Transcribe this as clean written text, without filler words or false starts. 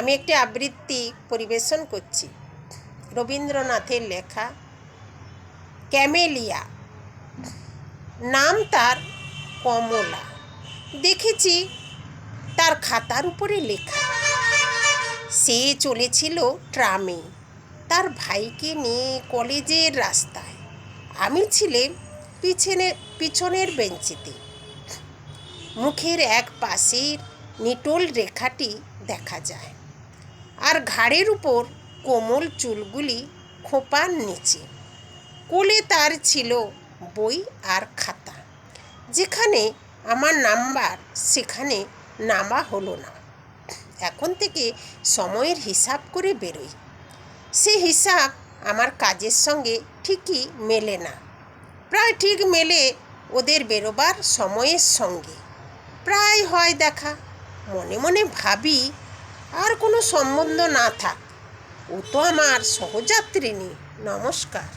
আমি একটি আবৃত্তি পরিবেশন করছি রবীন্দ্রনাথের লেখা ক্যামেলিয়া। নাম তার কমলা। দেখেছি তার খাতার উপরে লেখা। সে চলেছিল ট্রামে তার ভাইকে নিয়ে কলেজের রাস্তায়। আমি ছিলাম পিছনের বেঞ্চিতে। মুখের এক পাশের নিটোল রেখাটি দেখা যায়, আর ঘাড়ের উপর কোমল চুলগুলি খোঁপার নিচে। কোলে তার ছিল বই আর খাতা। যেখানে আমার নাম্বার সেখানে নামা হলো না। এখন থেকে সময়ের হিসাব করে বেরোই। সে হিসাব আমার কাজের সঙ্গে ঠিকই মেলে না। প্রায় ঠিক মেলে ওদের বেরোবার সময়ের সঙ্গে। প্রায় হয় দেখা। মনে মনে ভাবি আর কোনো সম্বন্ধ না থাক, ও তো আমার সহযাত্রিনী। নমস্কার।